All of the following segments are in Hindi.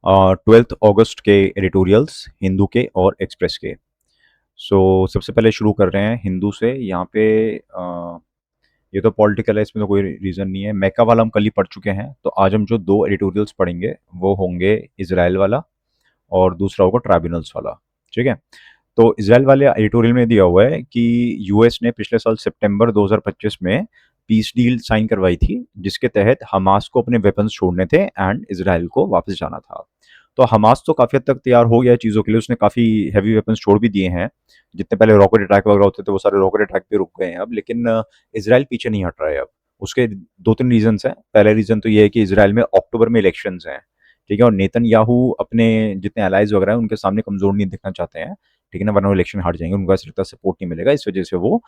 12 अगस्त के एडिटोरियल्स हिंदू के और एक्सप्रेस के। सबसे पहले शुरू कर रहे हैं हिंदू से। यहाँ पे ये तो पॉलिटिकल है, इसमें तो कोई रीज़न नहीं है। मैका वाला हम कल ही पढ़ चुके हैं, तो आज हम जो दो एडिटोरियल्स पढ़ेंगे वो होंगे इसराइल वाला और दूसरा होगा ट्राइब्यूनल्स वाला। ठीक है। तो इसराइल वाले एडिटोरियल में दिया हुआ है कि यूएस ने पिछले साल सितंबर 2025 में पीस डील साइन करवाई थी, जिसके तहत हमास को अपने वेपन्स छोड़ने थे एंड इसराइल को वापस जाना था। तो हमास तो काफ़ी हद तक तैयार हो गया है चीज़ों के लिए, उसने काफ़ी हैवी वेपन्स छोड़ भी दिए हैं। जितने पहले रॉकेट अटैक वगैरह होते थे वो सारे रॉकेट अटैक पे रुक गए हैं अब, लेकिन इसराइल पीछे नहीं हट रहा है अब। उसके दो तीन रीजंस हैं। पहला रीजन तो ये है कि इसराइल में अक्टूबर में इलेक्शंस हैं, ठीक है, और नेतन्याहू अपने जितने एलाइज वगैरह हैं उनके सामने कमजोर नहीं दिखना चाहते हैं, ठीक है ना, वरना वो इलेक्शन हार जाएंगे, उनको ऐसा लगता है सपोर्ट नहीं मिलेगा, इस वजह से वो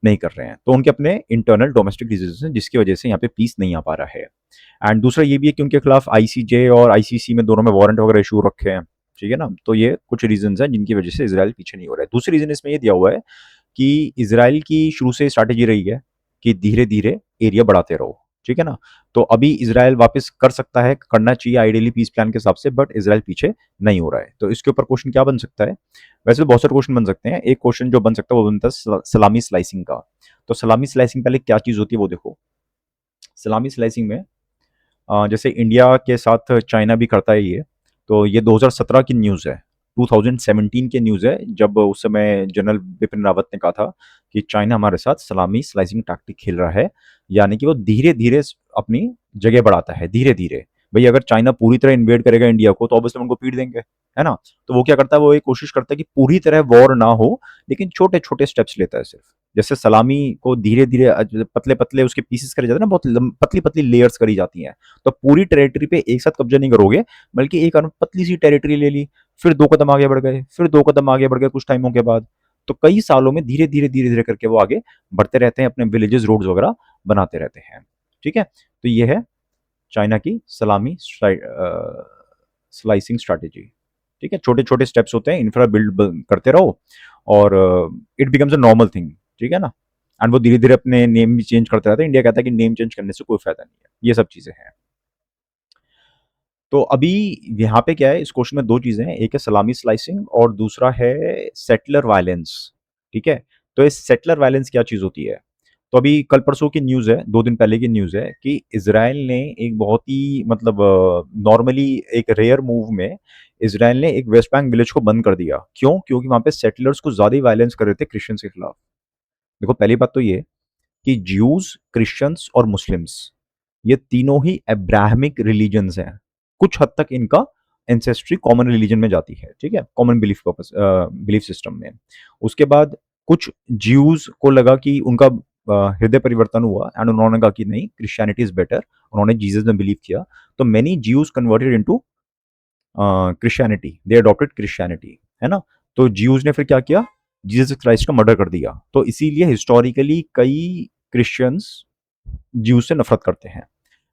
नहीं कर रहे हैं। तो उनके अपने इंटरनल डोमेस्टिक डिसीजन हैं, जिसकी वजह से यहाँ पे पीस नहीं आ पा रहा है। एंड दूसरा ये भी है कि उनके खिलाफ आईसीजे और आईसीसी में दोनों में वारंट वगैरह इशू रखे हैं, ठीक है ना। तो ये कुछ रीजन हैं जिनकी वजह से इसराइल पीछे नहीं हो रहा है। दूसरी रीजन इसमें ये दिया हुआ है कि इसराइल की शुरू से स्ट्रैटेजी रही है कि धीरे धीरे एरिया बढ़ाते रहो, ठीक है ना। तो अभी इसराइल वापस कर सकता है, करना चाहिए आइडियली पीस प्लान के हिसाब से, बट इसराइल पीछे नहीं हो रहा है। तो इसके ऊपर क्वेश्चन क्या बन सकता है? वैसे तो बहुत सारे क्वेश्चन बन सकते हैं। एक क्वेश्चन जो बन सकता है वो बनता है सलामी स्लाइसिंग का। तो सलामी स्लाइसिंग पहले क्या चीज़ होती है वो देखो। सलामी स्लाइसिंग में जैसे इंडिया के साथ चाइना भी करता है ये। तो ये 2017 की न्यूज़ है, 2017 की न्यूज़ है, जब उस समय जनरल बिपिन रावत ने कहा था कि चाइना हमारे साथ सलामी स्लाइसिंग टैक्टिक खेल रहा है, यानी कि वो धीरे धीरे अपनी जगह बढ़ाता है, धीरे धीरे। भाई अगर चाइना पूरी तरह इन्वेड करेगा इंडिया को तो ऑब्वियसली उनको पीट देंगे, है ना। तो वो क्या करता है, वो ये कोशिश करता है कि पूरी तरह वॉर ना हो, लेकिन छोटे छोटे स्टेप्स लेता है सिर्फ। जैसे सलामी को धीरे धीरे पतले पतले उसके पीसेस करे जाते हैं ना, बहुत पतली पतली लेयर्स करी जाती हैं। तो पूरी टेरिटरी पे एक साथ कब्जा नहीं करोगे, बल्कि एक पतली सी टेरिटरी ले ली, फिर 2 कदम आगे बढ़ गए, फिर 2 कदम आगे बढ़ गए कुछ टाइमों के बाद। तो कई सालों में धीरे-धीरे करके वो आगे बढ़ते रहते हैं, अपने विलेजेस, रोड्स वगैरह बनाते रहते हैं। ठीक है? तो ये है चाइना की सलामी स्लाइसिंग स्ट्रैटेजी। ठीक है? छोटे-छोटे स्टेप्स होते हैं, इंफ्रा बिल्ड ब करते रहो और it becomes a normal thing, ठीक है ना? एंड वो धीरे-धीरे अपने नेम भी चेंज करते रहते हैं। इंडिया कहता है कि नेम चेंज करने से कोई फ़ायदा नहीं है। ये सब चीज़ें हैं। तो अभी यहाँ पे क्या है, इस क्वेश्चन में 2 चीज़ें हैं, एक है सलामी स्लाइसिंग और दूसरा है सेटलर वायलेंस, ठीक है? तो ये सेटलर वायलेंस क्या चीज़ होती है? तो अभी कल-परसों की न्यूज़ है, 2 दिन पहले की न्यूज़ है कि इज़राइल ने एक बहुत ही मतलब नॉर्मली एक रेयर मूव में इज़राइल ने एक वेस्ट बैंक विलेज को बंद कर दिया। क्यों? क्योंकि वहाँ पे सेटलर्स कुछ ज़्यादा ही वायलेंस कर रहे थे क्रिश्चियंस के खिलाफ। देखो पहली बात तो ये कि ज्यूज़, क्रिश्चियंस और मुस्लिम्स ये तीनों ही अब्राहमिक रिलीजन्स हैं। कुछ हद तक इनका एंसेस्ट्री कॉमन रिलीजन में जाती है, ठीक है? कॉमन बिलीफ सिस्टम में। उसके बाद कुछ ज्यूज़ को लगा कि उनका हृदय परिवर्तन हुआ एंड उन्होंने कहा कि नहीं, क्रिश्चियनिटी इज़ बेटर। उन्होंने जीसस में बिलीव किया। तो many Jews converted into Christianity, they adopted Christianity, है ना। तो ज्यूज ने फिर क्या किया, जीसस क्राइस्ट का मर्डर कर दिया। तो इसीलिए हिस्टोरिकली कई क्रिश्चियंस ज्यूज से नफरत करते हैं।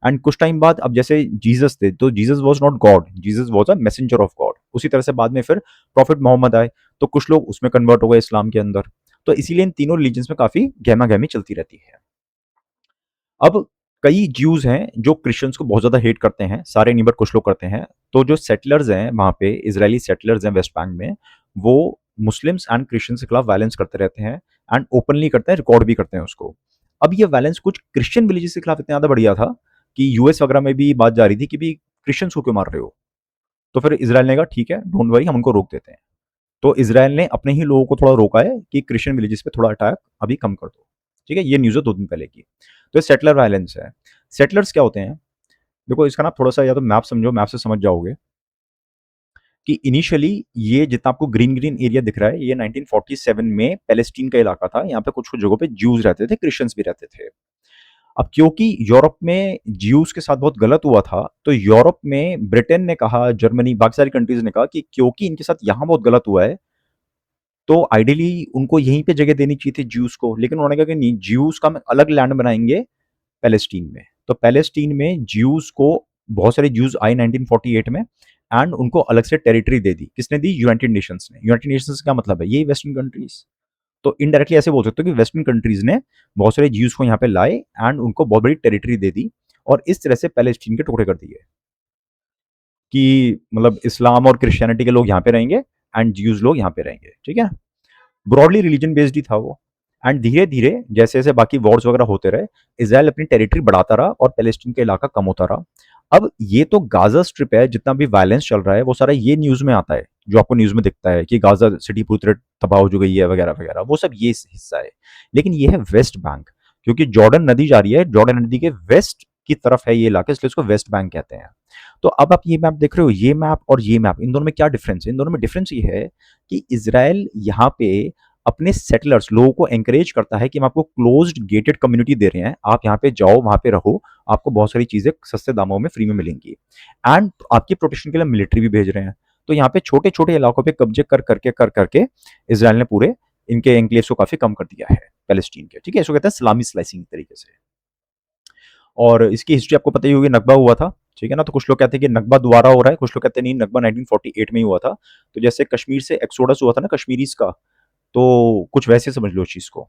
एंड कुछ टाइम बाद अब जैसे जीसस थे, तो Jesus was not God, Jesus was a messenger of God. उसी तरह से बाद में फिर प्रॉफिट मोहम्मद आए, तो कुछ लोग उसमें कन्वर्ट हो गए इस्लाम के अंदर। तो इसीलिए इन तीनों रिलीजन्स में काफी गहमा गहमी चलती रहती है। अब कई ज्यूज हैं जो क्रिश्चियंस को बहुत ज्यादा हेट करते हैं, सारे नहीं बट कुछ लोग करते हैं। तो जो सेटलर्स हैं वहां पे, इजरायली सेटलर्स हैं वेस्ट बैंक में, वो मुस्लिम्स एंड क्रिश्चियंस के खिलाफ वायलेंस करते रहते हैं एंड ओपनली करते हैं, रिकॉर्ड भी करते हैं उसको। अब ये वायलेंस कुछ क्रिश्चियन विलेजेस के खिलाफ इतना ज्यादा बढ़ गया था कि यूएस वगैरह में भी बात जा रही थी कि भी क्रिश्चियंस को क्यों मार रहे हो। तो फिर इसराइल ने कहा ठीक है, डोंट वरी, हम उनको रोक देते हैं। तो इसराइल ने अपने ही लोगों को थोड़ा रोका है कि क्रिश्चियन विलेजेस पे थोड़ा अटैक अभी कम कर दो। ठीक है, ये न्यूज़ है 2 दिन पहले की। तो ये सेटलर वायलेंस है। सेटलर्स क्या होते हैं? देखो इसका ना थोड़ा सा या तो मैप समझो, मैप से समझ जाओगे कि इनिशियली ये जितना आपको ग्रीन ग्रीन एरिया दिख रहा है, ये 1947 में पैलेस्टीन का इलाका था। यहाँ पे कुछ कुछ जगहों पे ज्यूज रहते थे, क्रिश्चियंस भी रहते थे। अब क्योंकि यूरोप में ज्यूज के साथ बहुत गलत हुआ था, तो यूरोप में ब्रिटेन ने कहा, जर्मनी, बाकी सारी कंट्रीज ने कहा कि क्योंकि इनके साथ यहाँ बहुत गलत हुआ है, तो आइडियली उनको यहीं पे जगह देनी चाहिए थी ज्यूज को। लेकिन उन्होंने कहा कि नहीं, ज्यूज का हम अलग लैंड बनाएंगे पैलेस्टीन में। तो पैलेस्टीन में ज्यूज को बहुत सारे ज्यूज आए 1948 में एंड उनको अलग से टेरिटरी दे दी। किसने दी? यूनाइटेड नेशंस ने। यूनाइटेड नेशंस का मतलब है यही वेस्टर्न कंट्रीज। तो इनडायरेक्टली ऐसे बोल सकते हो कि वेस्टर्न कंट्रीज ने बहुत सारे ज्यूज को यहाँ पे लाए एंड उनको बहुत बड़ी टेरिटरी दे दी और इस तरह से पैलेस्टीन के टुकड़े कर दिए। कि मतलब इस्लाम और क्रिश्चियनिटी के लोग यहाँ पे रहेंगे एंड ज्यूज लोग यहाँ पे रहेंगे, ठीक है ना। ब्रॉडली रिलीजन बेस्ड ही था वो। एंड धीरे धीरे जैसे जैसे बाकी वॉर्स वगैरह होते रहे, इसराइल अपनी टेरिटरी बढ़ाता रहा और पैलेस्टीन का इलाका कम होता रहा। अब ये तो गाजा स्ट्रिप है, जितना भी वायलेंस चल रहा है वो सारा ये न्यूज में आता है, जो आपको न्यूज में दिखता है कि गाजा सिटी पूरी तरह तबाह हो गई है वगैरह वगैरह, वो सब ये हिस्सा है। लेकिन ये है वेस्ट बैंक, क्योंकि जॉर्डन नदी जा रही है, जॉर्डन नदी के वेस्ट की तरफ है ये इलाका, इसलिए इसको वेस्ट बैंक कहते हैं। तो अब आप ये मैप देख रहे हो, ये मैप और ये मैप, इन दोनों में क्या डिफरेंस है? इन दोनों में डिफरेंस ये है कि इसराइल यहाँ पे अपने सेटलर्स लोगों को एंकरेज करता है कि हम आपको क्लोज्ड गेटेड कम्युनिटी दे रहे हैं, आप यहाँ पे जाओ, वहां पे रहो, आपको बहुत सारी चीजें सस्ते दामों में फ्री में मिलेंगी, एंड आपकी प्रोटेक्शन के लिए मिलिट्री भी भेज रहे हैं। तो यहाँ पे छोटे छोटे इलाकों पे कब्जे कर करके इसराइल ने पूरे इनके एंक्लेव्स को काफी कम कर दिया है पैलेस्टीन के, ठीक है। इसको कहते हैं सलामी स्लाइसिंग तरीके से। और इसकी हिस्ट्री आपको पता ही होगी, नकबा हुआ था, ठीक है ना। तो कुछ लोग कहते हैं कि नकबा दोबारा हो रहा है, कुछ लोग कहते हैं नहीं, नकबा 1948 में ही हुआ था। तो जैसे कश्मीर से एक्सोडस हुआ था ना कश्मीरीज का, तो कुछ वैसे समझ लो इस चीज को,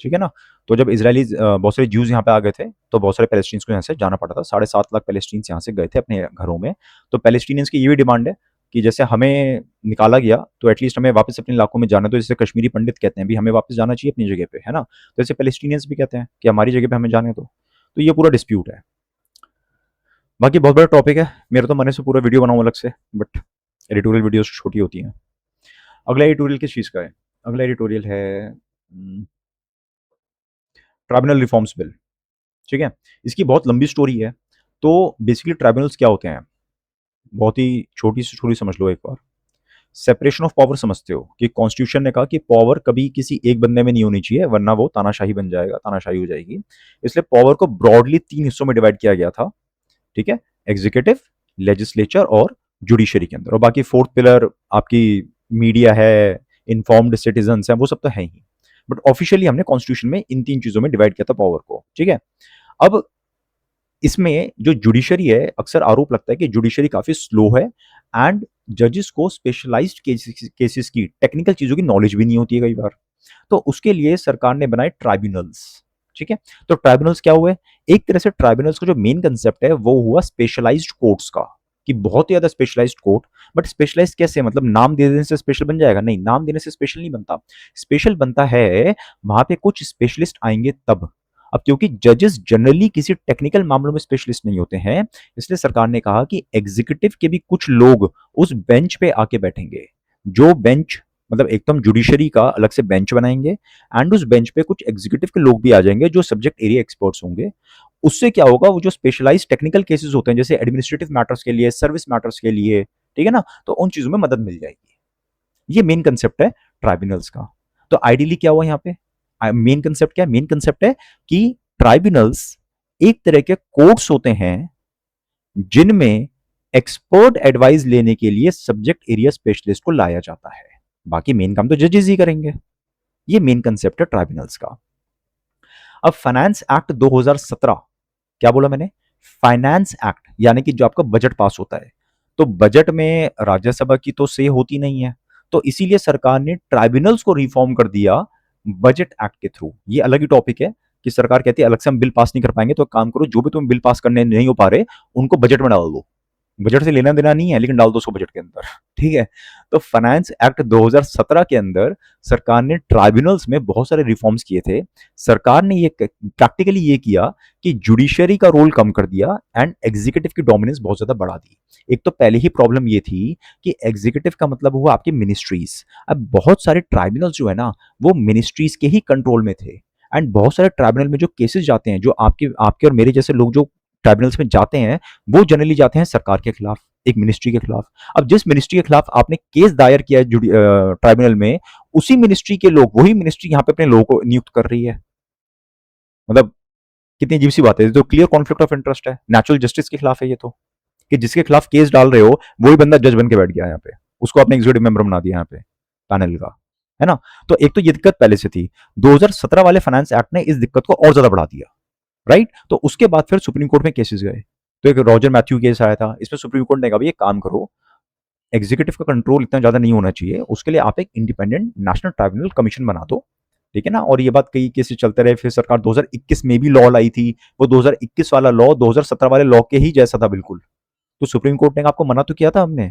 ठीक है ना। तो जब इजरायली बहुत सारे ज्यूज यहाँ पे आ गए थे, तो बहुत सारे पैलेस्टीनियंस को यहाँ से जाना पड़ा था। 7.5 लाख पैलेस्टीनियंस यहाँ से गए थे अपने घरों में। तो पैलेस्टीनियंस की ये भी डिमांड है कि जैसे हमें निकाला गया, तो एटलीस्ट हमें वापस अपने इलाकों में जाना दो। जैसे कश्मीरी पंडित कहते हैं भी हमें वापस जाना चाहिए अपनी जगह पे, है ना। तो ऐसे पैलेस्टीनियंस भी कहते हैं कि हमारी जगह पे हमें जाने दो। तो ये पूरा डिस्प्यूट है। बाकी बहुत बड़ा टॉपिक है, मेरा तो मन से पूरा वीडियो बनाऊं अलग से, बट एडिटोरियल वीडियोस छोटी होती हैं। अगला एडिटोरियल किस चीज़ का है? अगला एडिटोरियल है ट्राइब्यूनल रिफॉर्म्स बिल, ठीक है। इसकी बहुत लंबी स्टोरी है। तो बेसिकली ट्राइब्यूनल्स क्या होते हैं, बहुत ही छोटी सी स्टोरी समझ लो एक बार। सेपरेशन ऑफ पावर समझते हो कि कॉन्स्टिट्यूशन ने कहा कि पावर कभी किसी एक बंदे में नहीं होनी चाहिए, वरना वो तानाशाही बन जाएगा, तानाशाही हो जाएगी। इसलिए पावर को ब्रॉडली 3 हिस्सों में डिवाइड किया गया था, ठीक है। एग्जीक्यूटिव, लेजिस्लेचर और जुडिशरी के अंदर। और बाकी फोर्थ पिलर आपकी मीडिया है, इन्फॉर्म्ड सिटीजन है, वो सब तो है ही। बट ऑफिशियली हमने कॉन्स्टिट्यूशन में इन 3 चीजों में डिवाइड किया था पावर को, ठीक है। अब इसमें जो जुडिशरी है, अक्सर आरोप लगता है कि जुडिशरी काफी स्लो है एंड जजेस को स्पेशलाइज्ड केसेस की, टेक्निकल चीजों की नॉलेज भी नहीं होती है कई बार। तो उसके लिए सरकार ने बनाए ट्राइब्यूनल्स, ठीक है। तो ट्राइब्यूनल्स क्या हुए? एक तरह से ट्राइब्यूनल्स का जो मेन कंसेप्ट है वो हुआ स्पेशलाइज्ड कोर्ट्स का, कि बहुत ही ज्यादा स्पेशलाइज्ड कोर्ट। बट स्पेशलाइज्ड कैसे, मतलब नाम दे देने से स्पेशल बन जाएगा? नहीं, नाम देने से स्पेशल नहीं बनता। स्पेशल बनता है वहां पे कुछ स्पेशलिस्ट आएंगे तब। अब क्योंकि जजेस जनरली किसी टेक्निकल मामलों में स्पेशलिस्ट नहीं होते हैं, इसलिए सरकार ने कहा कि एग्जीक्यूटिव के भी कुछ लोग उस बेंच पे आके बैठेंगे। जो बेंच, मतलब एकदम जुडिशरी का अलग से बेंच बनाएंगे, एंड उस बेंच पे कुछ एग्जीक्यूटिव के लोग भी आ जाएंगे जो सब्जेक्ट एरिया एक्सपर्ट्स होंगे। उससे क्या होगा, वो जो स्पेशलाइज्ड टेक्निकल केसेस होते हैं, जैसे एडमिनिस्ट्रेटिव मैटर्स के लिए, सर्विस मैटर्स के लिए, ठीक है ना, तो उन चीजों में मदद मिल जाएगी। ये मेन कंसेप्ट है ट्राइब्यूनल्स का। तो आइडियली क्या हुआ यहाँ पे? मेन कंसेप्ट क्या है? मेन कंसेप्ट है कि ट्राइब्यूनल्स एक तरह के कोर्ट्स होते हैं जिनमें एक्सपर्ट एडवाइस लेने के लिए सब्जेक्ट एरिया स्पेशलिस्ट को लाया जाता है। बाकी मेन काम तो जजेस ही करेंगे। ये मेन कंसेप्ट है ट्राइब्यूनल्स का। अब फाइनेंस एक्ट 2017, क्या बोला मैंने? फाइनेंस एक्ट, यानी कि जो आपका बजट पास होता है। तो बजट में राज्यसभा की तो से होती नहीं है, तो इसीलिए सरकार ने ट्राइब्यूनल्स को रिफॉर्म कर दिया बजट एक्ट के थ्रू। ये अलग ही टॉपिक है कि सरकार कहती है अलग से हम बिल पास नहीं कर पाएंगे, तो काम करो, जो भी तुम बिल पास करने नहीं हो पा रहे उनको बजट में डाल दो। बजट से लेना देना नहीं है, लेकिन डाल दो उसको बजट के अंदर, ठीक है। तो फाइनेंस एक्ट 2017 के अंदर सरकार ने ट्राइब्यूनल्स में बहुत सारे रिफॉर्म्स किए थे। सरकार ने ये प्रैक्टिकली ये किया कि जुडिशरी का रोल कम कर दिया एंड एग्जीक्यूटिव की डोमिनेंस बहुत ज्यादा बढ़ा दी। एक तो पहले ही प्रॉब्लम ये थी कि एग्जीक्यूटिव का मतलब हुआ आपकी मिनिस्ट्रीज। अब बहुत सारे ट्राइब्यूनल्स जो है ना, वो मिनिस्ट्रीज के ही कंट्रोल में थे। एंड बहुत सारे ट्राइब्यूनल में जो केसेस जाते हैं, जो आपके आपके और मेरे जैसे लोग जो ट्राइब्यूनल्स में जाते हैं, वो जनरली जाते हैं सरकार के खिलाफ, एक मिनिस्ट्री के खिलाफ। अब जिस मिनिस्ट्री के खिलाफ आपने केस दायर किया है ट्राइब्यूनल में, उसी मिनिस्ट्री के लोग, वही मिनिस्ट्री यहाँ पे अपने लोगों को नियुक्त कर रही है। मतलब कितनी अजीब सी बात है, तो क्लियर कॉन्फ्लिक्ट ऑफ इंटरेस्ट है, नेचुरल जस्टिस के खिलाफ है ये तो, कि जिसके खिलाफ केस डाल रहे हो वही बंदा जज बन के बैठ गया यहाँ पे, उसको आपने एग्जीक्यूटिव मेंबर बना दिया यहाँ पे पैनल का, है ना। तो एक तो ये दिक्कत पहले से थी। 2017 वाले फाइनेंस एक्ट ने इस दिक्कत को और ज्यादा बढ़ा दिया, राइट। तो उसके बाद फिर सुप्रीम कोर्ट में केसेस गए। तो एक रॉजर मैथ्यू केस आया था, इसमें सुप्रीम कोर्ट ने कहा भाई एक काम करो, एग्जीक्यूटिव का कंट्रोल इतना ज्यादा नहीं होना चाहिए, उसके लिए आप एक इंडिपेंडेंट नेशनल ट्राइब्यूनल कमीशन बना दो, ठीक है ना। और ये बात कई केसेस चलते रहे, फिर सरकार 2021 में भी लॉ लाई थी। वो 2021 वाला लॉ 2017 वाले लॉ के ही जैसा था बिल्कुल। तो सुप्रीम कोर्ट ने आपको मना तो किया था हमने,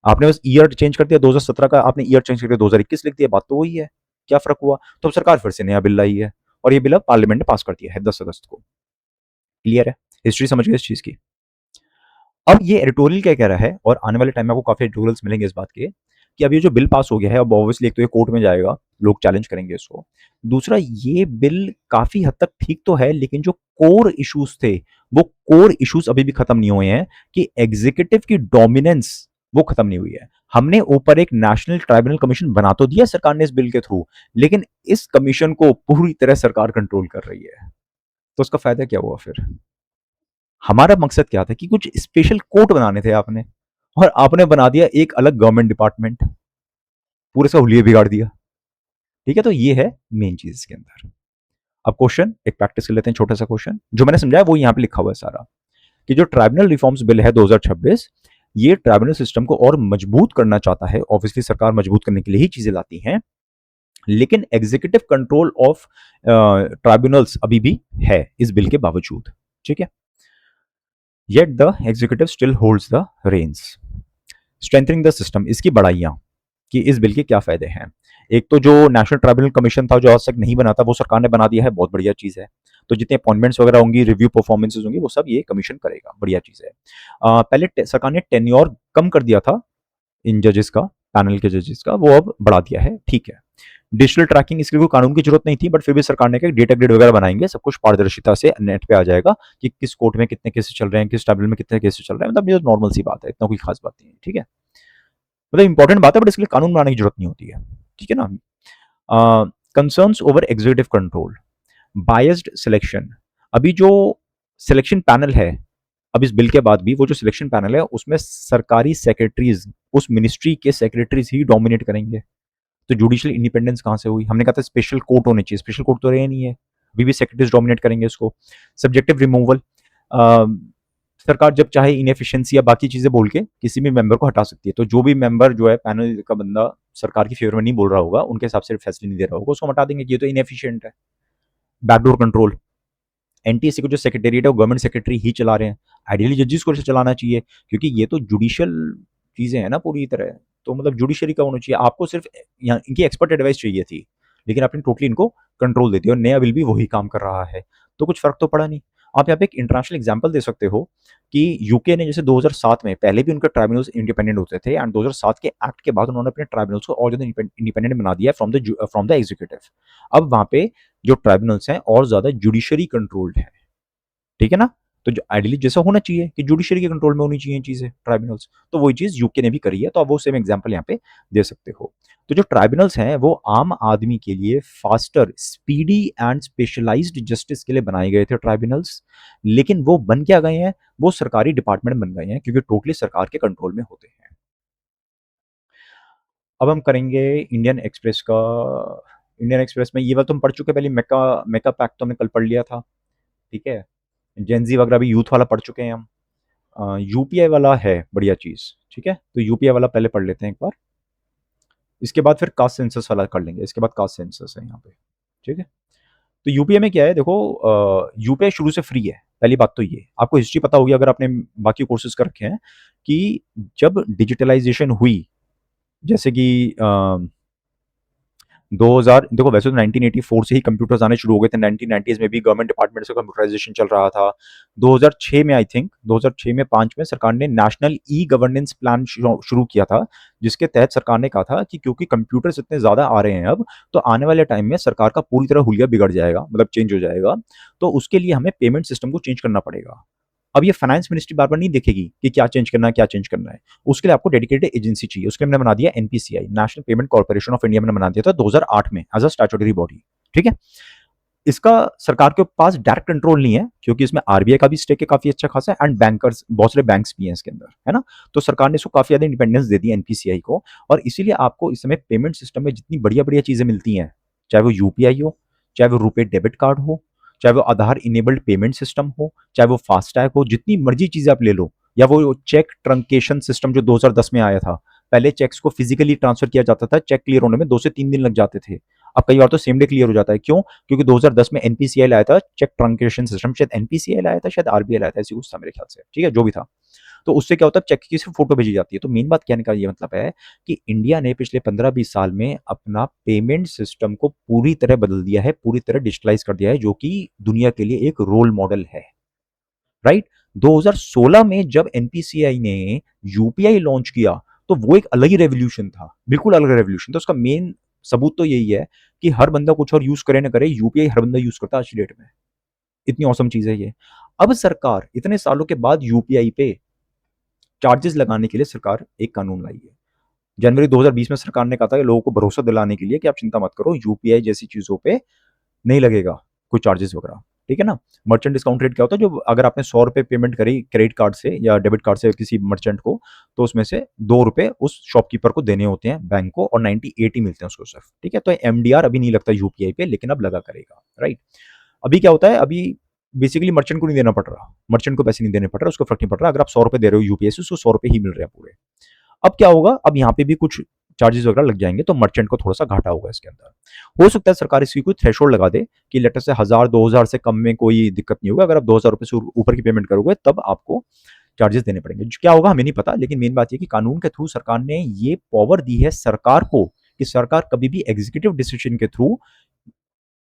आपने बस ईयर चेंज कर दिया, 2017 का आपने ईयर चेंज करके 2021 लिख दिया, बात तो वही है, क्या फ़र्क हुआ? तो अब सरकार फिर से नया बिल लाई है और ये बिल अब पार्लियामेंट ने पास कर दिया है 10 अगस्त को। क्लियर है? हिस्ट्री समझ गए इस चीज़ की। अब ये एडिटोरियल क्या कह रहा है, और आने वाले टाइम में आपको काफ़ी एडिटोरियल्स मिलेंगे इस बात के, कि अब ये जो बिल पास हो गया है, अब ऑब्वियसली एक तो ये कोर्ट में जाएगा, लोग चैलेंज करेंगे इसको। दूसरा, ये बिल काफ़ी हद तक ठीक तो है, लेकिन जो कोर इश्यूज़ थे, वो कोर इश्यूज़ अभी भी खत्म नहीं हुए हैं, कि एग्ज़ीक्यूटिव की डोमिनेंस वो खत्म नहीं हुई है। हमने ऊपर एक नेशनल ट्राइब्यूनल कमीशन बना तो दिया सरकार ने इस बिल के थ्रू, लेकिन इस कमीशन को पूरी तरह सरकार कंट्रोल कर रही है। तो उसका फ़ायदा क्या हुआ फिर? हमारा मकसद क्या था कि कुछ स्पेशल कोर्ट बनाने थे आपने, और आपने बना दिया एक अलग गवर्नमेंट डिपार्टमेंट, पूरे सा हुलिये बिगाड़ दिया। ठीक है, तो ये है मेन चीज इसके अंदर। अब क्वेश्चन एक प्रैक्टिस कर लेते हैं, छोटा सा क्वेश्चन जो मैंने समझाया वो यहाँ पे लिखा हुआ है सारा, कि जो ट्राइब्यूनल रिफॉर्म्स बिल है 2026, ये ट्राइब्यूनल सिस्टम को और मजबूत करना चाहता है। ऑब्वियसली सरकार मजबूत करने के लिए ही चीजें लाती हैं, लेकिन एग्जीक्यूटिव कंट्रोल ऑफ ट्राइब्यूनल्स अभी भी है इस बिल के बावजूद। ठीक है, yet the executive still holds the reins. Strengthening the system, इसकी बढ़ाइयाँ, कि इस बिल के क्या फायदे हैं। एक तो जो नेशनल ट्राइब्यूनल कमीशन था जो आज तक नहीं बना था, वो सरकार ने बना दिया है, बहुत बढ़िया चीज़ है। तो जितने अपॉइंटमेंट्स वगैरह होंगी, रिव्यू परफॉर्मेंसेज होंगी, वो सब ये कमीशन करेगा, बढ़िया चीज़ है। पहले सरकार ने टेन्योर कम कर दिया था इन जजेस का, पैनल के जजेस का, वो अब बढ़ा दिया है, ठीक है। डिजिटल ट्रैकिंग, इसके लिए कोई कानून की जरूरत नहीं थी, बट फिर भी सरकार ने कहा डेटा ग्रिड वगैरह बनाएंगे, सब कुछ पारदर्शिता से नेट पे आ जाएगा कि किस कोर्ट में कितने केसेस चल रहे हैं, किस ट्राइब्यूनल में कितने केसेस चल रहे हैं। मतलब ये नॉर्मल सी बात है, इतना कोई खास बात नहीं है, ठीक है। मतलब इंपॉर्टेंट बात है, बट इसके लिए कानून बनाने की जरूरत नहीं होती है, ठीक है ना। Concerns over executive control, biased selection. अभी जो सिलेक्शन पैनल है, अब इस बिल के बाद भी वो जो सिलेक्शन पैनल है उसमें सरकारी सेक्रेटरीज, उस मिनिस्ट्री के सेक्रेटरीज ही डोमिनेट करेंगे। तो जुडिशियल इंडिपेंडेंस कहाँ से हुई? हमने कहा था स्पेशल कोर्ट होने चाहिए, स्पेशल कोर्ट तो रहे नहीं है, अभी भी सेक्रेटरीज डोमिनेट करेंगे इसको। सब्जेक्टिव रिमूवल, सरकार जब चाहे इनएफिशिएंसी या बाकी चीजें बोल के किसी भी मेंबर को हटा सकती है। तो जो भी मेंबर जो है पैनल का बंदा सरकार की फेवर में नहीं बोल रहा होगा, उनके हिसाब से फैसले नहीं दे रहा होगा, उसको हटा देंगे कि ये तो इनएफिशिएंट है। बैकडोर कंट्रोल, एनटीएससी को जो सेक्रेटेरिएट है वो गवर्नमेंट सेक्रेटरी ही चला रहे हैं, आइडियली जजेस को चलाना चाहिए, क्योंकि ये तो जुडिशियल चीजें हैं ना पूरी तरह। तो मतलब जुडिशरी का होना चाहिए, आपको सिर्फ यहाँ इनकी एक्सपर्ट एडवाइस चाहिए थी, लेकिन आपने टोटली इनको कंट्रोल दे दिया, और नया बिल भी वही काम कर रहा है, तो कुछ फर्क तो पड़ा नहीं। आप यहाँ पे एक इंटरनेशनल एग्जाम्पल दे सकते हो कि यूके ने जैसे 2007 में, पहले भी उनके ट्राइब्यूनल्स इंडिपेंडेंट होते थे, एंड 2007 के एक्ट के बाद उन्होंने अपने ट्राइब्यूनल्स को और ज्यादा इंडिपेंडेंट बना दिया फ्रॉम द एग्जीक्यूटिव। अब वहां पे जो ट्राइब्यूनल्स हैं और ज्यादा जुडिशरी कंट्रोल्ड है, ठीक है ना। तो जो आइडियली जैसा होना चाहिए कि जुडिशरी के कंट्रोल में होनी चाहिए चीजें ट्राइब्यूनल्स, तो वही चीज यूके ने भी करी है, तो आप वो सेम एग्जांपल यहाँ पे दे सकते हो। तो जो ट्राइब्यूनल्स हैं वो आम आदमी के लिए faster, speedy and specialised justice के लिए बनाए गए थे ट्राइब्यूनल्स, लेकिन वो बन क्या गए हैं? वो सरकारी डिपार्टमेंट बन गए हैं, क्योंकि टोटली सरकार के कंट्रोल में होते हैं। अब हम करेंगे इंडियन एक्सप्रेस का। इंडियन एक्सप्रेस में ये वाला तो हम पढ़ चुके हैं, पहले मेका मेका पैक्ट तो हमने कल पढ़ लिया था, ठीक है। जेनजी वगैरह भी यूथ वाला पढ़ चुके हैं हम। यूपीआई वाला है बढ़िया चीज, ठीक है, तो यूपीआई वाला पहले पढ़ लेते हैं एक बार, इसके बाद फिर कास्ट सेंसस वाला कर लेंगे, इसके बाद कास्ट सेंसस है यहाँ पे, ठीक है। तो यूपीआई में क्या है, देखो यूपीआई शुरू से फ्री है, पहली बात तो ये आपको हिस्ट्री पता होगी अगर आपने बाकी कोर्सेज कर रखे हैं, कि जब डिजिटलाइजेशन हुई, जैसे कि 2000, देखो वैसे तो 1984 से ही कंप्यूटर्स आने शुरू हो गए थे, 1990s में भी गवर्नमेंट डिपार्टमेंट से कंप्यूटराइजेशन चल रहा था। 2006 में आई थिंक 2006 में 5 में सरकार ने नेशनल ई गवर्नेंस प्लान शुरू किया था, जिसके तहत सरकार ने कहा था कि क्योंकि कंप्यूटर्स इतने ज़्यादा आ रहे हैं अब, तो आने वाले टाइम में सरकार का पूरी तरह हुलिया बिगड़ जाएगा, मतलब चेंज हो जाएगा, तो उसके लिए हमें पेमेंट सिस्टम को चेंज करना पड़ेगा। अब ये फाइनेंस मिनिस्ट्री बार बार नहीं देखेगी कि क्या चेंज करना है, क्या चेंज करना है, उसके लिए आपको डेडिकेटेड एजेंसी चाहिए। उसके लिए हमने बना दिया NPCI, national payment corporation of India, में बना दिया था 2008 में एज अ स्टैट्यूटरी बॉडी, ठीक है। इसका सरकार के पास डायरेक्ट कंट्रोल नहीं है, क्योंकि इसमें आरबीआई का भी स्टेक है काफी अच्छा खासा, एंड बैंकर्स, बहुत सारे बैंक्स भी हैं इसके अंदर, है ना। तो सरकार ने इसको काफी ज्यादा इंडिपेंडेंस दे दी एनपीसीआई को, और इसीलिए आपको इस समय पेमेंट सिस्टम में जितनी बढ़िया बढ़िया चीजें मिलती हैं, चाहे वो यूपीआई हो, चाहे वो रुपे डेबिट कार्ड हो, चाहे वो आधार इनेबल्ड पेमेंट सिस्टम हो, चाहे वो फास्टैग हो, जितनी मर्जी चीजें आप ले लो, या वो चेक ट्रंकेशन सिस्टम जो 2010 में आया था, पहले चेक्स को फिजिकली ट्रांसफर किया जाता था, चेक क्लियर होने में 2 से 3 दिन लग जाते थे, अब कई बार तो सेम डे क्लियर हो जाता है। क्यों? क्योंकि 2010 में एनपीसीआई लाया था चेक ट्रंकेशन सिस्टम, शायद एनपीसीआई लाया था, शायद आरबीआई लाया था, ऐसी कुछ था मेरे ख्याल से, ठीक है, जो भी था। तो उससे क्या होता है, चेक की सिर्फ फोटो भेजी जाती है। तो मेन बात कहने का ये मतलब है कि इंडिया ने पिछले 15-20 साल में अपना पेमेंट सिस्टम को पूरी तरह बदल दिया है, पूरी तरह डिजिटलाइज कर दिया है, जो कि दुनिया के लिए एक रोल मॉडल है, राइट। 2016 में जब एनपीसीआई ने यूपीआई लॉन्च किया, तो वो एक अलग ही रेवोल्यूशन था, बिल्कुल अलग रेवोल्यूशन था। उसका मेन सबूत तो यही है कि हर बंदा कुछ और यूज करे ना करे, यूपीआई हर बंदा यूज करता है आज की डेट में। इतनी औसम चीज है ये। अब सरकार इतने सालों के बाद यूपीआई पे चार्जेस लगाने के लिए सरकार एक कानून लाई है। जनवरी 2020 में सरकार ने कहा था कि लोगों को भरोसा दिलाने के लिए कि आप चिंता मत करो, यूपीआई जैसी चीजों पे नहीं लगेगा कोई चार्जेस वगैरह, ठीक है ना। मर्चेंट डिस्काउंट रेट क्या होता है, जो अगर आपने 100 रुपए पेमेंट करी क्रेडिट कार्ड से या डेबिट कार्ड से किसी मर्चेंट को, तो उसमें से 2 रुपए उस शॉपकीपर को देने होते हैं बैंक को, और 98 ही मिलते हैं उसको सिर्फ, ठीक है। तो एमडीआर अभी नहीं लगता यूपीआई पे, लेकिन अब लगा करेगा, राइट। अभी क्या होता है, अभी बेसिकली मर्चेंट को नहीं देना पड़ रहा, मर्चेंट को पैसे नहीं देने पड़ रहा, उसको फर्क नहीं पड़ रहा। अगर आप 100 रुपए दे रहे हो यूपीआई से, उसको 100 रुपए ही मिल रहे हैं पूरे। अब क्या होगा, अब यहाँ पे भी कुछ चार्जेस वगैरह लग जाएंगे, तो मर्चेंट को थोड़ा सा घाटा होगा इसके अंदर। हो सकता है सरकार इसकी कोई थ्रेशोल्ड लगा दे कि लेटर से 1000-2000 से कम में कोई दिक्कत नहीं होगा, अगर आप 2000 रुपए से ऊपर की पेमेंट करोगे तब आपको चार्जेस देने पड़ेंगे। क्या होगा हमें नहीं पता, लेकिन मेन बात यह कि कानून के थ्रू सरकार ने ये पावर दी है सरकार को कि सरकार कभी भी एग्जीक्यूटिव डिसीजन के थ्रू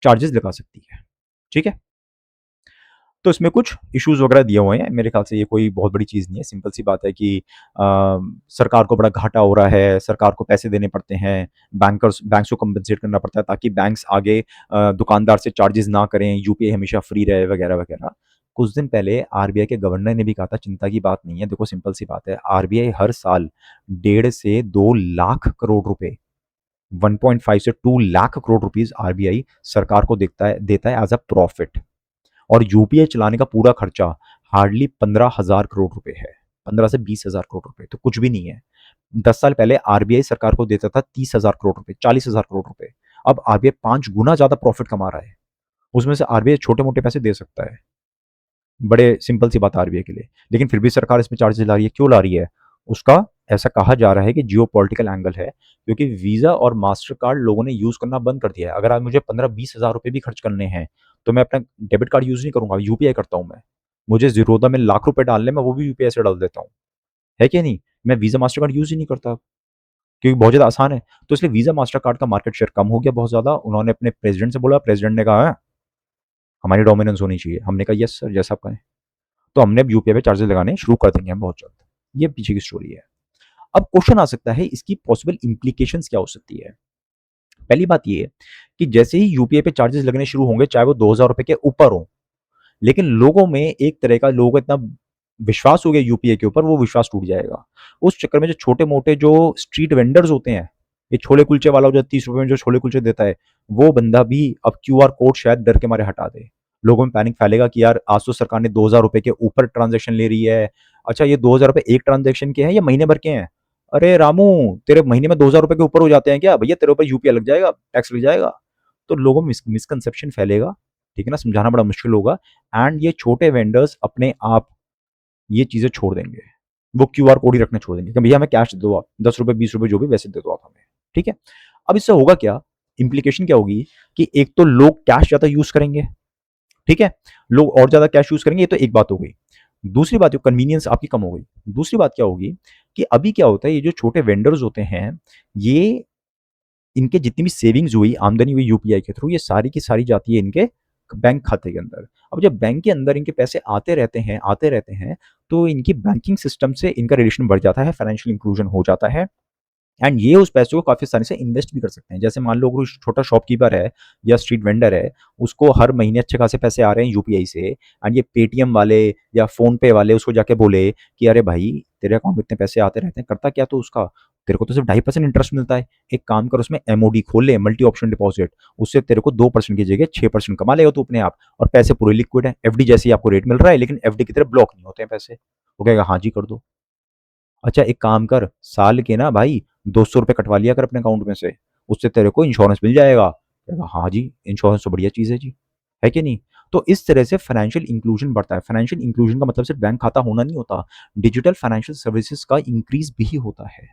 चार्जेस लगा सकती है, ठीक है। तो इसमें कुछ इश्यूज वगैरह दिए हुए हैं, मेरे ख्याल से ये कोई बहुत बड़ी चीज़ नहीं है, सिंपल सी बात है कि सरकार को बड़ा घाटा हो रहा है, सरकार को पैसे देने पड़ते हैं, बैंक्स को कंपनसेट करना पड़ता है ताकि बैंक्स आगे दुकानदार से चार्जेस ना करें, यूपीआई हमेशा फ्री रहे वगैरह वगैरह। कुछ दिन पहले आरबीआई के गवर्नर ने भी कहा था चिंता की बात नहीं है, देखो सिंपल सी बात है, आरबीआई हर साल 1.5 से 2 लाख करोड़ रुपए, 1.5 से 2 लाख करोड़ रुपीज आरबीआई सरकार को देता है एज अ प्रॉफिट। और यूपीआई चलाने का पूरा खर्चा हार्डली 15,000 करोड़ रुपए है, 15 से 20 हजार करोड़ रुपए, तो कुछ भी नहीं है। 10 साल पहले आरबीआई सरकार को देता था 30,000 करोड़ रुपए, 40,000 करोड़ रुपए। अब आरबीआई 5 गुना ज्यादा प्रॉफिट कमा रहा है, उसमें से आरबीआई छोटे मोटे पैसे दे सकता है, बड़े सिंपल सी बात आरबीआई के लिए, लेकिन फिर भी सरकार इसमें चार्जेस ला रही है। क्यों ला रही है, उसका ऐसा कहा जा रहा है कि जियो पॉलिटिकल एंगल है, क्योंकि वीजा और मास्टर कार्ड लोगों ने यूज करना बंद कर दिया है। अगर आज मुझे 15-20 हजार रुपए भी खर्च करने हैं, तो मैं अपना डेबिट कार्ड यूज नहीं करूंगा, यूपीआई करता हूं मैं। मुझे जीरोधा में लाख रुपए डालने में, वो भी यूपीआई से डाल देता हूँ, है कि नहीं। मैं वीजा मास्टर कार्ड यूज ही नहीं करता, क्योंकि बहुत ज्यादा आसान है। तो इसलिए वीजा मास्टर कार्ड का मार्केट शेयर कम हो गया बहुत ज्यादा। उन्होंने अपने प्रेसिडेंट से बोला, प्रेसिडेंट ने कहा हमारी डोमिनेंस होनी चाहिए। हमने कहा यस सर, जैसा आप कहें। तो हमने अब यूपीआई पे चार्जेस लगाने शुरू कर देंगे हम बहुत जल्द। ये पीछे की स्टोरी है। अब क्वेश्चन आ सकता है इसकी पॉसिबल इंप्लीकेशंस क्या हो सकती है। पहली बात ये है कि जैसे ही यूपीआई पे चार्जेस लगने शुरू होंगे, चाहे वो 2000 रुपए के ऊपर हो, लेकिन लोगों में एक तरह का, लोगों को इतना विश्वास हो गया यूपीआई के ऊपर, वो विश्वास टूट जाएगा। उस चक्कर में जो छोटे मोटे जो स्ट्रीट वेंडर्स होते हैं, ये छोले कुलचे वाला जो 30 रुपए में जो छोले कुलचे देता है, वो बंदा भी अब क्यूआर कोड शायद डर के मारे हटा दे। लोगों में पैनिक फैलेगा कि यार आज तो सरकार ने 2000 रुपए के ऊपर ट्रांजेक्शन ले रही है। अच्छा, ये 2000 रुपए एक ट्रांजेक्शन के हैं या महीने भर के हैं? अरे रामू, तेरे महीने में 2000 रुपए के ऊपर हो जाते हैं क्या भैया, तेरे ऊपर यूपीआई लग जाएगा, टैक्स लग जाएगा। तो लोगों में मिसकंसेप्शन फैलेगा, ठीक है ना, समझाना बड़ा मुश्किल होगा। एंड ये छोटे वेंडर्स अपने आप ये चीजें छोड़ देंगे, वो क्यूआर कोड ही रखना छोड़ देंगे कि भैया हमें कैश दे दो, आप 10 रुपए 20 रुपए जो भी वैसे दे दो आप हमें, ठीक है। अब इससे होगा क्या, इंप्लीकेशन क्या होगी कि एक तो लोग कैश ज्यादा यूज करेंगे, ठीक है, लोग और ज्यादा कैश यूज करेंगे, ये तो एक बात हो गई। दूसरी बात, कन्वीनियंस आपकी कम हो गई। दूसरी बात क्या होगी कि अभी क्या होता है, ये जो छोटे वेंडर्स होते हैं, ये इनके जितनी भी सेविंग्स हुई, आमदनी हुई यूपीआई के थ्रू, ये सारी की सारी जाती है इनके बैंक खाते के अंदर। अब जब बैंक के अंदर इनके पैसे आते रहते हैं, तो इनकी बैंकिंग सिस्टम से इनका रिलेशन बढ़ जाता है, फाइनेंशियल इंक्लूजन हो जाता है। एंड ये उस पैसे को काफ़ी आसानी से इन्वेस्ट भी कर सकते हैं। जैसे मान लो कोई छोटा शॉपकीपर है या स्ट्रीट वेंडर है, उसको हर महीने अच्छे खासे पैसे आ रहे हैं यूपीआई से, एंड ये पेटीएम वाले या फ़ोन पे वाले उसको जाके बोले कि अरे भाई, तेरे अकाउंट में इतने पैसे आते रहते हैं, करता क्या तो उसका, तेरे को तो सिर्फ 2.5% इंटरेस्ट मिलता है। एक काम कर, उसमें एमओडी खोल ले, मल्टी ऑप्शन डिपॉजिट, उससे तेरे को 2% की जगह 6% कमा लेगा तू अपने आप, और पैसे पूरे लिक्विड है। एफडी जैसे ही आपको रेट मिल रहा है, लेकिन एफडी की तरह ब्लॉक नहीं होते हैं पैसे। वो कहेगा हाँ जी कर दो। अच्छा एक काम कर, साल के ना भाई 200 रुपये कटवा लिया कर अपने अकाउंट में से, उससे तेरे को इंश्योरेंस मिल जाएगा। कहेगा हाँ जी, इंश्योरेंस तो बढ़िया चीज़ है जी, है कि नहीं। तो इस तरह से फाइनेंशियल इंक्लूजन बढ़ता है। फाइनेंशियल इंक्लूजन का मतलब सिर्फ बैंक खाता होना नहीं होता, डिजिटल फाइनेंशियल सर्विसेज का इंक्रीज भी होता है।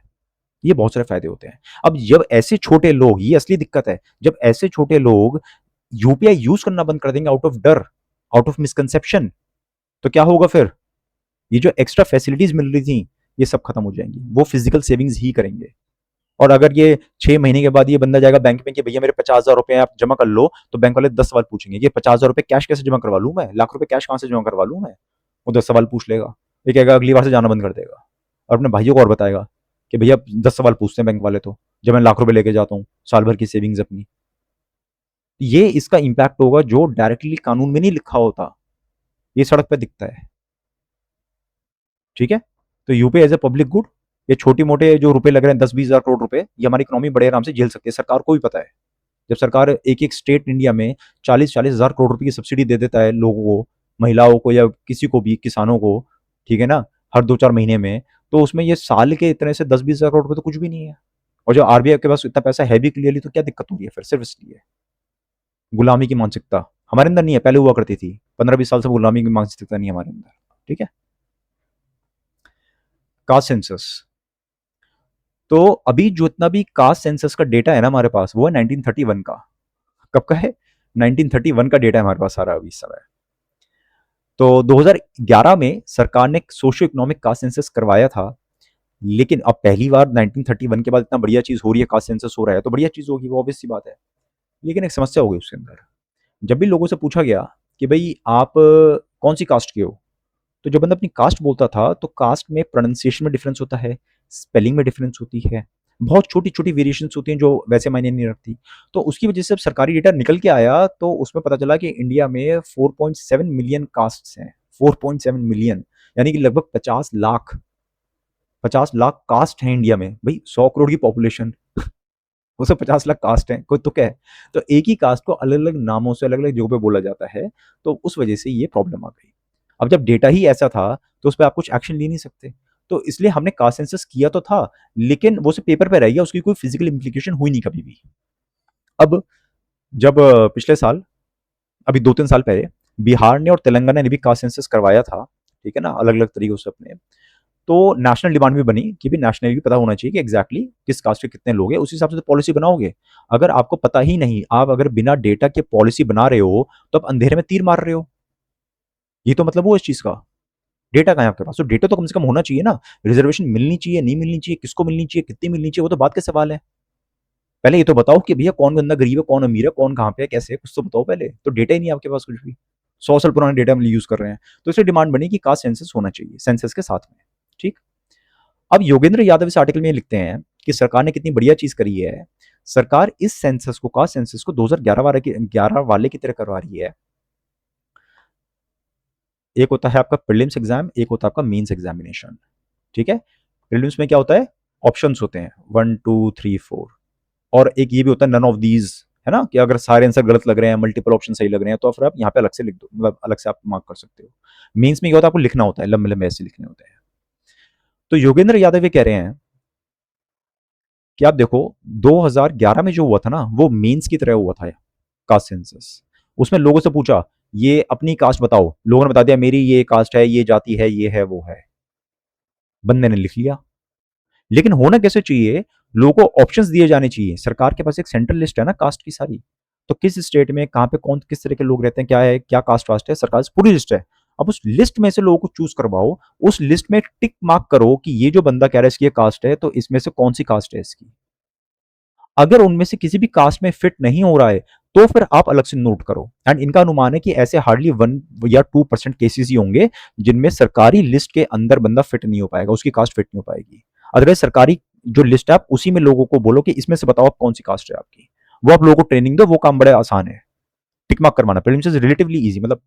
ये बहुत सारे फायदे होते हैं। अब जब ऐसे छोटे लोग, ये असली दिक्कत है, जब ऐसे छोटे लोग यूपीआई यूज करना बंद कर देंगे आउट ऑफ डर, आउट ऑफ मिसकंसेप्शन, तो क्या होगा फिर? ये जो एक्स्ट्रा फैसिलिटीज मिल रही थी, ये सब खत्म हो जाएंगी, वो फिजिकल सेविंग्स ही करेंगे। और अगर ये 6 महीने के बाद ये बंदा जाएगा बैंक में कि भैया मेरे 50,000 रुपए आप जमा कर लो, तो बैंक वाले 10 सवाल पूछेंगे कि 50,000 रुपए कैश कैसे जमा करवा लूं मैं, लाख रुपए कैश कहां से जमा करवा लूं मैं। वो 10 सवाल पूछ लेगा, ये कहेगा अगली बार से जाना बंद कर देगा, और अपने भाइयों को और बताएगा कि भैया 10 सवाल पूछते हैं बैंक वाले, तो जब मैं लाख रुपए लेके जाता हूँ साल भर की सेविंग्स अपनी। ये इसका इम्पैक्ट होगा जो डायरेक्टली कानून में नहीं लिखा होता, ये सड़क पे दिखता है। ठीक है, तो UPI as a public good, ये छोटी मोटे जो रुपए लग रहे हैं 10-20 हज़ार करोड़ रुपए, ये हमारी इकोनॉमी बड़े आराम से झेल सकती है, सरकार को भी पता है। जब सरकार एक एक स्टेट इंडिया में 40-40 हज़ार करोड़ रुपए की सब्सिडी दे देता है लोगों को, महिलाओं को या किसी को भी, किसानों को, ठीक है ना, हर 2-4 महीने में, तो उसमें ये साल के इतने से 10-20 हज़ार करोड़ रुपए तो कुछ भी नहीं है। और जो आरबीआई के पास इतना पैसा है भी क्लियरली, तो क्या दिक्कत हो रही है फिर, सिर्फ इसलिए गुलामी की मानसिकता हमारे अंदर नहीं है, पहले हुआ करती थी, 15-20 साल से गुलामी की मानसिकता नहीं है हमारे अंदर। ठीक है, कास्ट सेंसस, तो अभी जो इतना भी कास्ट सेंसस का डेटा है ना हमारे पास, वो है 1931 का। कब का है? 1931 का डेटा है हमारे पास सारा अभी इस समय। तो 2011 में सरकार ने सोशियो इकोनॉमिक कास्ट सेंसस करवाया था, लेकिन अब पहली बार 1931 के बाद इतना बढ़िया चीज हो रही है, कास्ट सेंसस हो रहा है, तो बढ़िया चीज होगी, वो ऑब्वियस सी बात है। लेकिन एक समस्या हो गई उसके अंदर। जब भी लोगों से पूछा गया कि भाई आप कौन सी कास्ट के हो, तो जब बंदा अपनी कास्ट बोलता था, तो कास्ट में प्रोनाउंसिएशन में डिफरेंस होता है, स्पेलिंग में डिफरेंस होती है, बहुत छोटी छोटी वेरिएशंस होती हैं जो वैसे मायने नहीं रखती। तो उसकी वजह से जब सरकारी डेटा निकल के आया, तो उसमें पता चला कि इंडिया में 4.7 मिलियन कास्ट्स हैं, 4.7 मिलियन, यानी कि लगभग 50 लाख कास्ट हैं इंडिया में। भाई 100 करोड़ की पॉपुलेशन, उसमें 50 लाख कास्ट हैं, कोई तो क्या है। तो एक ही कास्ट को अलग अलग नामों से अलग अलग जगहों पे बोला जाता है, तो उस वजह से ये प्रॉब्लम आ गई। अब जब डेटा ही ऐसा था, तो उस पर आप कुछ एक्शन ले नहीं सकते। तो इसलिए हमने कास्ट सेंसस किया तो था, लेकिन वो सिर्फ पेपर पे रह गया, उसकी कोई फिजिकल इंप्लीकेशन हुई नहीं कभी भी। अब जब पिछले साल, अभी 2-3 साल पहले, बिहार ने और तेलंगाना ने भी कास्ट सेंसस करवाया था, ठीक है ना, अलग अलग तरीकों से अपने, तो नेशनल डिमांड भी बनी कि भी नेशनली भी पता होना चाहिए कि एग्जैक्टली किस कास्ट के कितने लोग हैं, उस हिसाब से तो पॉलिसी बनाओगे। अगर आपको पता ही नहीं, आप अगर बिना डेटा के पॉलिसी बना रहे हो, तो आप अंधेरे में तीर मार रहे हो। ये तो मतलब वो इस चीज का डेटा कहाँ है आपके पास, तो डेटा तो कम से कम होना चाहिए ना। रिजर्वेशन मिलनी चाहिए, नहीं मिलनी चाहिए, किसको मिलनी चाहिए, कितनी मिलनी चाहिए, वो तो बात के सवाल है। पहले ये तो बताओ कि भैया कौन बंदा गरीब है, कौन अमीर है, कौन कहाँ पे है, कैसे है, कुछ तो बताओ पहले। तो डेटा ही नहीं है आपके पास कुछ भी, 100 साल पुराना डेटा हम यूज कर रहे हैं। तो इसलिए डिमांड बनी कि कास्ट सेंसस होना चाहिए सेंसस के साथ में। ठीक, अब योगेंद्र यादव इस आर्टिकल में लिखते हैं कि सरकार ने कितनी बढ़िया चीज करी है। सरकार इस सेंसस को, कास्ट सेंसस को 2011 वाले की तरह करवा रही है। एक होता है आपका प्रीलिम्स एग्जाम, एक होता है आपका मेंस एग्जामिनेशन। ठीक है, प्रीलिम्स में क्या होता है, ऑप्शंस होते हैं 1 2 3 4, और एक ये भी होता है नन ऑफ दीज, है ना, कि अगर सारे आंसर गलत लग रहे हैं, मल्टीपल ऑप्शन सही लग रहे हैं, तो फिर आप यहाँ पे अलग से लिख दो, मतलब अलग से आप मार्क कर सकते हो। मेंस में क्या होता है, आपको लिखना होता है, लंबे लंबे ऐसे लिखने होते हैं। तो योगेंद्र यादव ये कह रहे हैं कि आप देखो, 2011 में जो हुआ था ना, वो मेंस की तरह हुआ था कास्ट सेंसस। उसमें लोगों से पूछा ये अपनी कास्ट बताओ, लोगों ने बता दिया मेरी ये कास्ट है, ये जाति है, ये है, वो है, बंदे ने लिख लिया। लेकिन होना कैसे चाहिए, लोगों को ऑप्शंस दिए जाने चाहिए। सरकार के पास एक सेंट्रल लिस्ट है ना कास्ट की सारी, तो किस स्टेट में कहाँ पे कौन किस तरह के लोग रहते हैं, क्या है, क्या कास्ट वास्ट है, सरकार से पूरी लिस्ट है। अब उस लिस्ट में से लोगों को चूज करवाओ, उस लिस्ट में टिक मार्क करो कि ये जो बंदा कह रहा है इसकी ये कास्ट है, तो इसमें से कौन सी कास्ट है इसकी। अगर उनमें से किसी भी कास्ट में फिट नहीं हो रहा है, तो फिर आप अलग से नोट करो। एंड इनका अनुमान है कि ऐसे हार्डली 1 या 2% केसेस ही होंगे जिनमें सरकारी लिस्ट के अंदर बंदा फिट नहीं हो पाएगा, उसकी कास्ट फिट नहीं हो पाएगी। अदरवाइज सरकारी जो लिस्ट है, आप उसी में लोगों को बोलो कि इसमें से बताओ आप कौन सी कास्ट है आपकी, वो आप लोगों को ट्रेनिंग दो, वो काम बड़ा आसान है। टिक मार्क करवाना प्रीलिम्स इज रिलेटिवली इजी, मतलब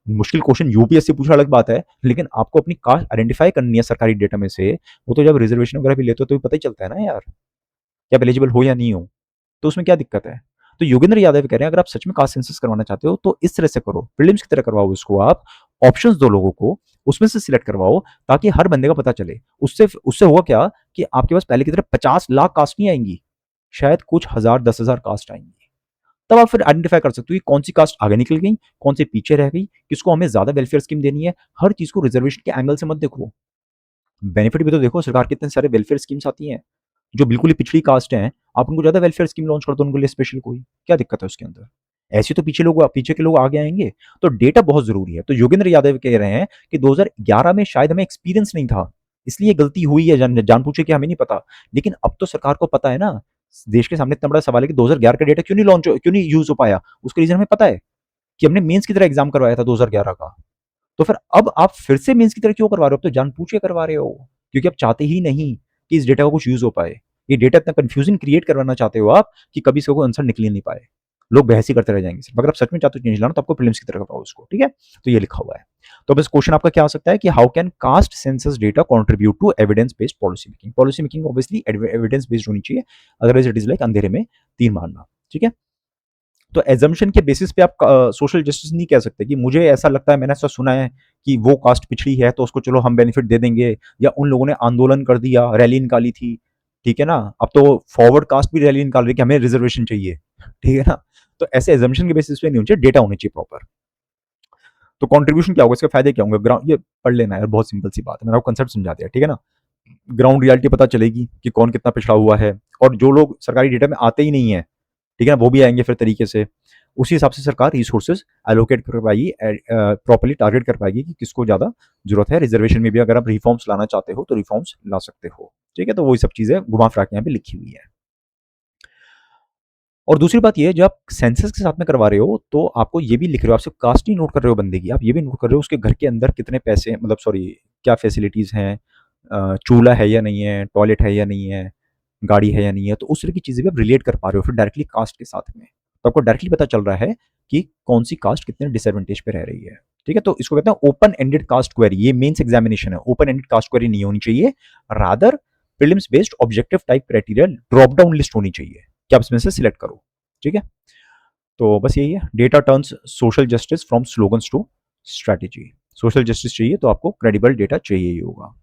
मुश्किल क्वेश्चन यूपीएससी पूछना अलग बात है, लेकिन आपको अपनी कास्ट आइडेंटिफाई करनी है सरकारी डेटा में से। वो तो जब रिजर्वेशन वगैरह भी लेते हो तो भी पता ही चलता है ना यार, कि आप एलिजिबल हो या नहीं हो, तो उसमें क्या दिक्कत है। तो योगेंद्र यादव कह रहे हैं अगर आप सच में कास्ट सेंसस करवाना चाहते हो, तो इस तरह से करो, प्रीलिम्स की तरह करवाओ इसको आप, ऑप्शंस दो लोगों को, उसमें से सिलेक्ट करवाओ, ताकि हर बंदे का पता चले। उससे उससे होगा क्या कि आपके पास पहले की तरह 50 लाख कास्ट नहीं आएंगी, शायद कुछ हजार 10,000 कास्ट आएंगी। तब आप फिर आइडेंटिफाई कर सकते हो कि कौन सी कास्ट आगे निकल गई, कौन सी पीछे रह गई, किसको हमें ज्यादा वेलफेयर स्कीम देनी है। हर चीज को रिजर्वेशन के एंगल से मत देखो, बेनिफिट भी तो देखो। सरकार के इतने सारे वेलफेयर स्कीम्स आती हैं, जो बिल्कुल ही पिछड़ी कास्ट हैं, आप उनको ज्यादा वेलफेयर स्कीम लॉन्च कर दो, उनके लिए स्पेशल कोई, क्या दिक्कत है उसके अंदर। ऐसे तो पीछे के लोग आगे आएंगे। तो डेटा बहुत जरूरी है। तो योगेंद्र यादव कह रहे हैं कि 2011 में शायद हमें एक्सपीरियंस नहीं था, इसलिए गलती हुई है, जान पूछे कि हमें नहीं पता। लेकिन अब तो सरकार को पता है ना। देश के सामने इतना बड़ा सवाल है कि 2011 का डेटा क्यों नहीं यूज हो पाया। उसका रीजन हमें पता है कि हमने मेंस की तरह एग्जाम करवाया था 2011 का। तो फिर अब आप फिर से मेंस की तरह क्यों करवा रहे हो? अब तो जान पूछे करवा रहे हो, क्योंकि आप चाहते ही नहीं कि इस डेटा का कुछ यूज हो पाए। ये डेटा इतना कंफ्यूजन क्रिएट करवाना चाहते हो आप कि कभी से कोई आंसर निकल ही नहीं पाए, लोग बहस ही करते रह जाएंगे सिर्फ। अगर आप सच में चाहते हो चेंज लाना तो आपको प्रीलिम्स की तरह करवाओ उसको, ठीक है। तो ये लिखा हुआ है। तो बस क्वेश्चन आपका क्या आ सकता है कि how can caste census data contribute to evidence based policy making. Policy making obviously evidence based होनी चाहिए, अदरवाइज इट इज लाइक अंधेरे में तीर मारना, ठीक है। तो एजम्पशन के बेसिस पे आप सोशल जस्टिस नहीं कह सकते कि मुझे ऐसा लगता है, मैंने ऐसा सुना है कि वो कास्ट पिछड़ी है तो उसको चलो हम बेनिफिट दे देंगे, या उन लोगों ने आंदोलन कर दिया, रैली निकाली थी, ठीक है ना। अब तो फॉरवर्ड कास्ट भी रैली निकाल रही है कि हमें रिजर्वेशन चाहिए, ठीक है ना। तो ऐसे एजम्पशन के बेसिस पे नहीं होना चाहिए, डेटा होने चाहिए प्रॉपर। तो कंट्रीब्यूशन क्या होगा, इसके फायदे क्या होंगे, ग्राउंड ये पढ़ लेना है, बहुत सिंपल सी बात है, मैंने आपको कंसेप्ट समझा दिया, ठीक है ना। ग्राउंड रियलिटी पता चलेगी कि कौन कितना पिछड़ा हुआ है, और जो लोग सरकारी डेटा में आते ही नहीं है, ठीक है ना, वो भी आएंगे फिर तरीके से। उसी हिसाब से सरकार रिसोर्सेज एलोकेट कर पाएगी, प्रॉपर्ली टारगेट कर पाएगी कि किसको ज़्यादा जरूरत है। रिजर्वेशन में भी अगर आप रिफॉर्म्स लाना चाहते हो तो रिफॉर्म्स ला सकते हो, ठीक है। तो वही सब चीज़ें घुमा फिरा के यहाँ पे लिखी हुई है। और दूसरी बात ये है, जब आप सेंसस के साथ में करवा रहे हो तो आपको ये भी लिख रहे हो, आप सिर्फ कास्ट नहीं नोट कर रहे हो बंदे की, आप ये भी नोट कर रहे हो उसके घर के अंदर कितने पैसे, मतलब सॉरी, क्या फैसिलिटीज़ हैं, चूल्हा है या नहीं है, टॉयलेट है या नहीं है, गाड़ी है या नहीं है। तो उस तरह की चीज़ें भी आप रिलेट कर पा रहे हो फिर डायरेक्टली कास्ट के साथ में। तो आपको डायरेक्टली पता चल रहा है कि कौन सी कास्ट कितने डिसएडवांटेज पे रह रही है, ठीक है। तो इसको कहते हैं ओपन एंडेड कास्ट क्वेरी। ये मेंस एग्जामिनेशन है, ओपन एंडेड कास्ट क्वेरी नहीं होनी चाहिए, rather prelims based objective type criteria drop down list होनी चाहिए कि आप इसमें से सिलेक्ट करो, ठीक है। तो बस यही है, data turns social justice from slogans to strategy. Social justice चाहिए तो आपको क्रेडिबल डेटा चाहिए ही होगा।